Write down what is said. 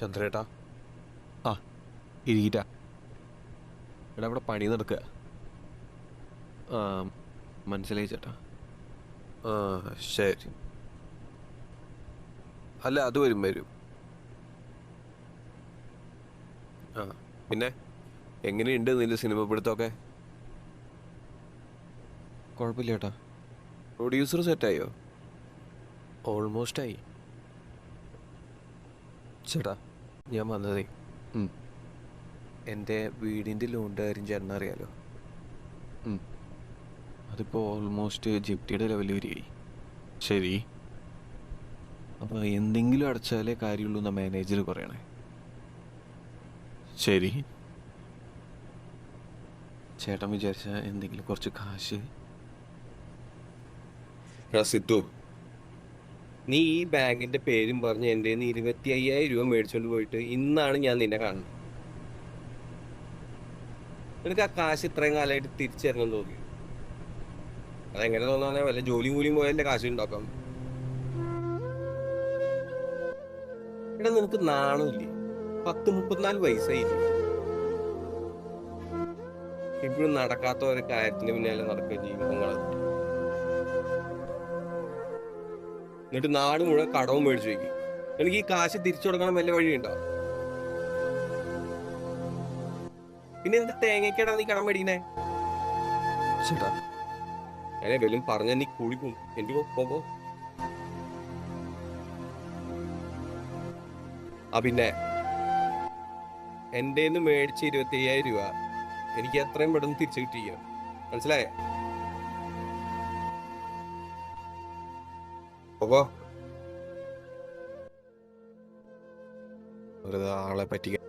ചന്ദ്രേട്ടാ, ആ ഇരിക്കട്ടാ. എടാ ഇവിടെ പണി നടക്കുക. ആ മനസ്സിലായി ചേട്ടാ. ആ ശരി. അല്ല അത് വരും. ആ പിന്നെ എങ്ങനെയുണ്ട് നിന്റെ സിനിമ പിടുത്തമൊക്കെ? കുഴപ്പമില്ല ചേട്ടാ. പ്രൊഡ്യൂസർ സെറ്റായോ? ഓൾമോസ്റ്റ് ആയി ചേട്ടാ, ഞാൻ വന്നതേ ഉം, എൻ്റെ വീടിൻ്റെ ലോണിൻ്റെ കാര്യം ചേട്ടൻ അറിയാലോ. ഉം. അതിപ്പോൾ ഓൾമോസ്റ്റ് ജിപ്റ്റിയുടെ ലെവൽ വരികയായി. ശരി, അപ്പോൾ എന്തെങ്കിലും അടച്ചാലേ കാര്യമുള്ളൂ എന്നാ മാനേജർ പറയണേ. ശരി, ചേട്ടൻ വിചാരിച്ച എന്തെങ്കിലും കുറച്ച് കാശ്. എടാ സിദ്ധു, നീ ഈ ബാങ്കിന്റെ പേരും പറഞ്ഞ് എൻ്റെ 25,000 രൂപ മേടിച്ചോണ്ട് പോയിട്ട് ഇന്നാണ് ഞാൻ നിന്നെ കാണുന്നത്. നിനക്ക് ആ കാശ് ഇത്രയും കാലമായിട്ട് തിരിച്ചു തരണം തോന്നി? അതെങ്ങനെ തോന്നാനേ? വല്ല ജോലിയും കൂലിയും പോയല്ലേ കാശ് ഉണ്ടാക്കാം. എടാ നിനക്ക് നാണമില്ലേ? 34 വയസ്സായില്ലേ? ഇപ്പോഴും നടക്കാത്ത ഒരു കാര്യത്തിന് പിന്നാലെ നടക്കുക ജീവിതങ്ങളെ. എന്നിട്ട് നാട് മുഴുവൻ കടവും മേടിച്ചു വയ്ക്കും. എനിക്ക് ഈ കാശ് തിരിച്ചു കൊടുക്കണം വല്ല വഴിയുണ്ടോ? പിന്നെ എന്ത് തേങ്ങയ്ക്കടാ നീ കടം മേടിക്കണേ? ചേട്ടാ, ഞാനെ വല്ലതും പറഞ്ഞ നീ കൂടിപ്പോവും. എനിക്ക് പോ. ആ പിന്നെ എൻ്റെ മേടിച്ച 25,000 രൂപ എനിക്ക് എത്രയും പെട്ടെന്ന് തിരിച്ചു കിട്ടിയിരിക്കണം. മനസ്സിലായേ? പോ. വെറുതെ ആളെ പറ്റിക്കാൻ.